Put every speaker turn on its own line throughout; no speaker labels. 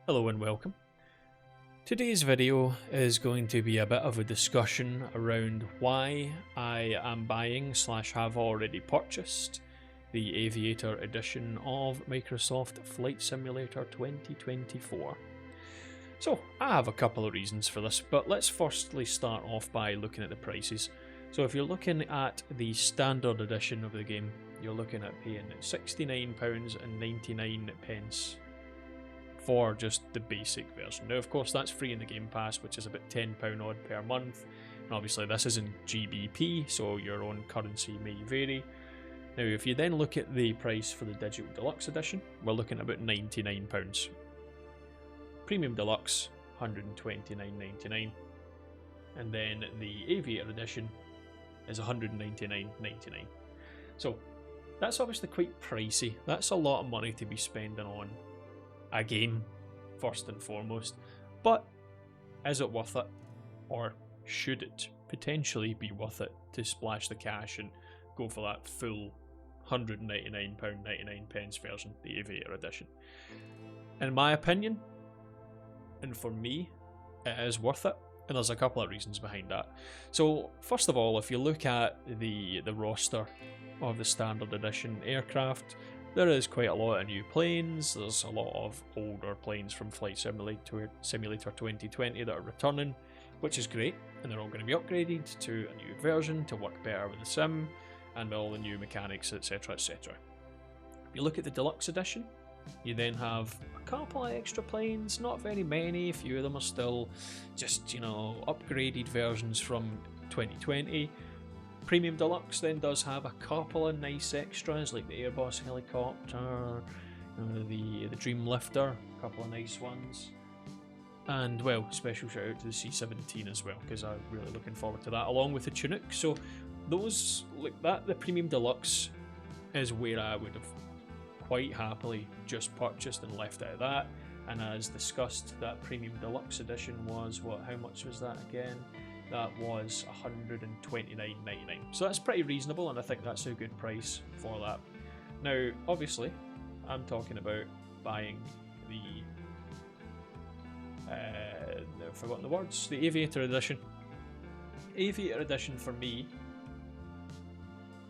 Hello and welcome. Today's video is going to be a bit of a discussion around why I am buying / have already purchased the Aviator edition of Microsoft Flight Simulator 2024. So I have a couple of reasons for this, but let's firstly start off by looking at the prices. So if you're looking at the standard edition of the game, you're looking at paying £69.99 for just the basic version. Now, of course, that's free in the Game Pass, which is about £10 odd per month. And obviously, this is in GBP, so your own currency may vary. Now, if you then look at the price for the Digital Deluxe Edition, we're looking at about £99. Premium Deluxe, £129.99. And then the Aviator Edition is £199.99. So, that's obviously quite pricey. That's a lot of money to be spending on a game, first and foremost. But is it worth it? Or should it potentially be worth it to splash the cash and go for that full £199.99 version, the Aviator Edition? In my opinion, and for me, it is worth it. And there's a couple of reasons behind that. So, first of all, if you look at the roster of the Standard Edition aircraft, there is quite a lot of new planes. There's a lot of older planes from Flight Simulator 2020 that are returning, which is great, and they're all going to be upgraded to a new version to work better with the sim and with all the new mechanics, etc, etc. If you look at the Deluxe Edition, you then have a couple of extra planes, not very many, a few of them are still just, upgraded versions from 2020. Premium Deluxe then does have a couple of nice extras like the Airbus helicopter, the Dream Lifter, a couple of nice ones. And, well, special shout out to the C-17 as well, because I'm really looking forward to that, along with the Chinook. So those, like that, the Premium Deluxe is where I would have quite happily just purchased and left out of that. And as discussed, that Premium Deluxe Edition was, how much was that again? That was £129.99. So that's pretty reasonable, and I think that's a good price for that. Now, obviously, I'm talking about buying the I've forgotten the words. The Aviator Edition. Aviator Edition for me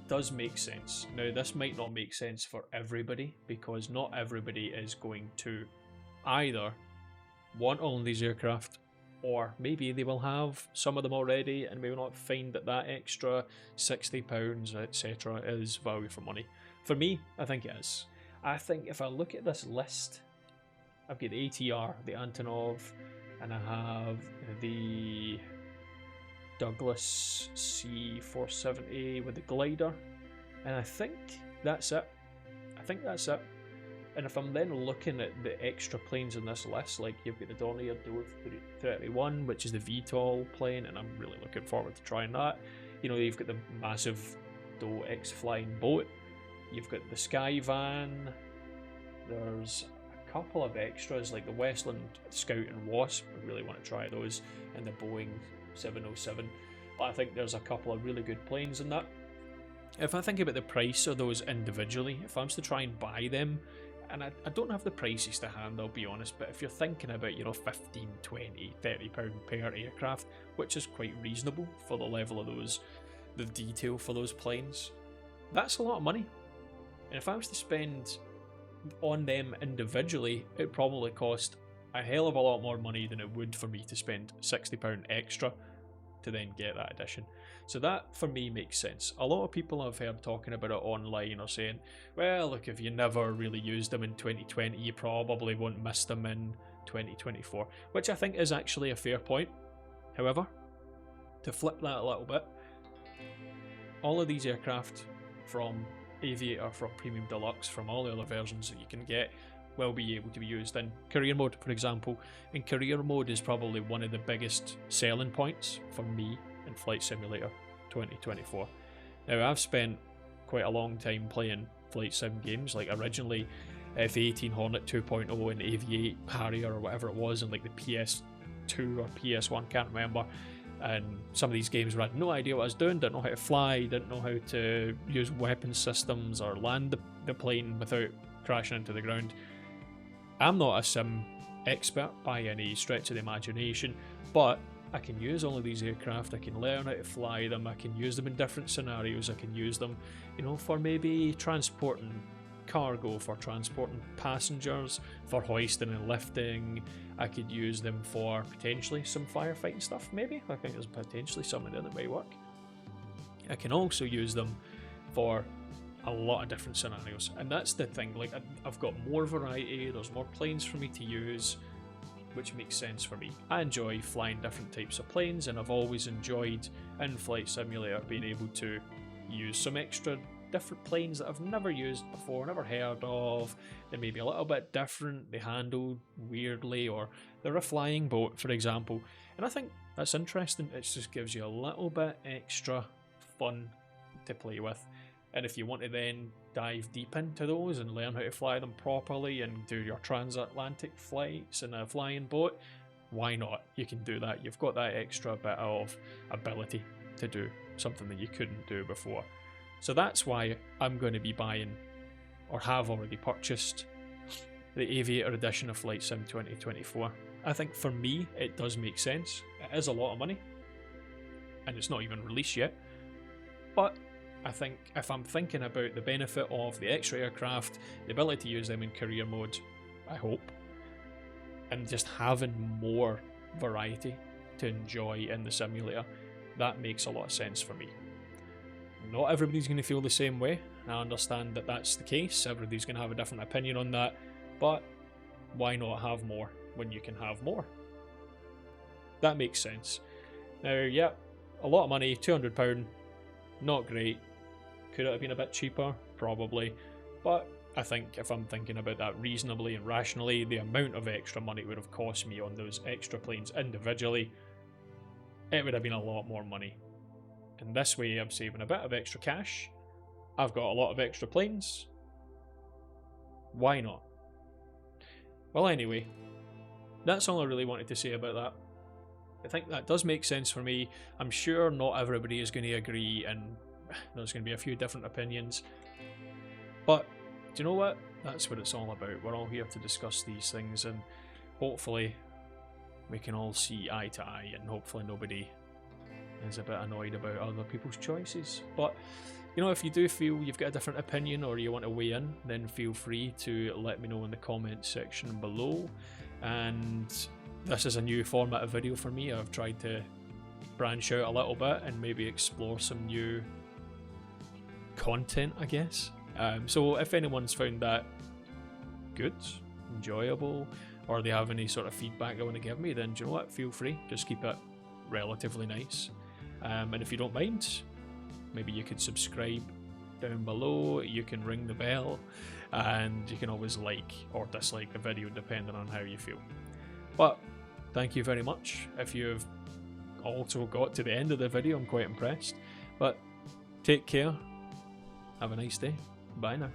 does make sense. Now, this might not make sense for everybody, because not everybody is going to either want all these aircraft, or maybe they will have some of them already and may not find that extra £60, etc. is value for money. For me, I think it is. I think if I look at this list, I've got the ATR, the Antonov, and I have the Douglas C-470 with the glider, and I think that's it. And if I'm then looking at the extra planes in this list, like you've got the Dornier Dove 31, which is the VTOL plane, and I'm really looking forward to trying that. You've got the massive Doe X flying boat, you've got the Skyvan, there's a couple of extras like the Westland Scout and Wasp, I really want to try those, and the Boeing 707. But I think there's a couple of really good planes in that. If I think about the price of those individually, if I was to try and buy them, and I don't have the prices to hand, I'll be honest, but if you're thinking about, £15, £20, £30 per aircraft, which is quite reasonable for the level of the detail for those planes, that's a lot of money. And if I was to spend on them individually, it'd probably cost a hell of a lot more money than it would for me to spend £60 extra to then get that edition. So that, for me, makes sense. A lot of people I've heard talking about it online are saying, well, look, if you never really used them in 2020, you probably won't miss them in 2024, which I think is actually a fair point. However, to flip that a little bit, all of these aircraft from Aviator, from Premium Deluxe, from all the other versions that you can get, will be able to be used in career mode, for example. And career mode is probably one of the biggest selling points for me in Flight Simulator 2024. Now, I've spent quite a long time playing flight sim games, like originally F-18 Hornet 2.0 and Aviate Harrier or whatever it was, and like the PS2 or PS1, can't remember. And some of these games where I had no idea what I was doing, didn't know how to fly, didn't know how to use weapon systems or land the plane without crashing into the ground. I'm not a sim expert by any stretch of the imagination, but I can use all of these aircraft, I can learn how to fly them, I can use them in different scenarios, I can use them, you know, for maybe transporting cargo, for transporting passengers, for hoisting and lifting. I could use them for potentially some firefighting stuff, maybe. I think there's potentially something in that may work. I can also use them for a lot of different scenarios, and that's the thing, like I've got more variety, there's more planes for me to use, which makes sense for me. I enjoy flying different types of planes, and I've always enjoyed in Flight Simulator being able to use some extra different planes that I've never used before, never heard of. They may be a little bit different, they handle weirdly, or they're a flying boat, for example, and I think that's interesting. It just gives you a little bit extra fun to play with. And if you want to then dive deep into those and learn how to fly them properly and do your transatlantic flights in a flying boat, why not? You can do that. You've got that extra bit of ability to do something that you couldn't do before. So that's why I'm going to be buying, or have already purchased, the Aviator edition of Flight Sim 2024. I think for me it does make sense. It is a lot of money, and it's not even released yet, but I think if I'm thinking about the benefit of the extra aircraft, the ability to use them in career mode, I hope, and just having more variety to enjoy in the simulator, that makes a lot of sense for me. Not everybody's going to feel the same way. I understand that that's the case. Everybody's going to have a different opinion on that, but why not have more when you can have more? That makes sense. Now, yeah, a lot of money, £200, not great. Could it have been a bit cheaper? Probably. But I think if I'm thinking about that reasonably and rationally, the amount of extra money it would have cost me on those extra planes individually, it would have been a lot more money. And this way I'm saving a bit of extra cash. I've got a lot of extra planes. Why not? Well, anyway, that's all I really wanted to say about that. I think that does make sense for me. I'm sure not everybody is going to agree, and there's going to be a few different opinions. But do you know what? That's what it's all about. We're all here to discuss these things, and hopefully we can all see eye to eye, and hopefully nobody is a bit annoyed about other people's choices. But you know, if you do feel you've got a different opinion or you want to weigh in, then feel free to let me know in the comments section below. And this is a new format of video for me. I've tried to branch out a little bit and maybe explore some new content, I guess. So if anyone's found that good, enjoyable, or they have any sort of feedback they want to give me, then do you know what? Feel free. Just keep it relatively nice. And if you don't mind, maybe you could subscribe down below, you can ring the bell, and you can always like or dislike the video depending on how you feel. But thank you very much. If you've also got to the end of the video, I'm quite impressed. But take care, have a nice day, bye now.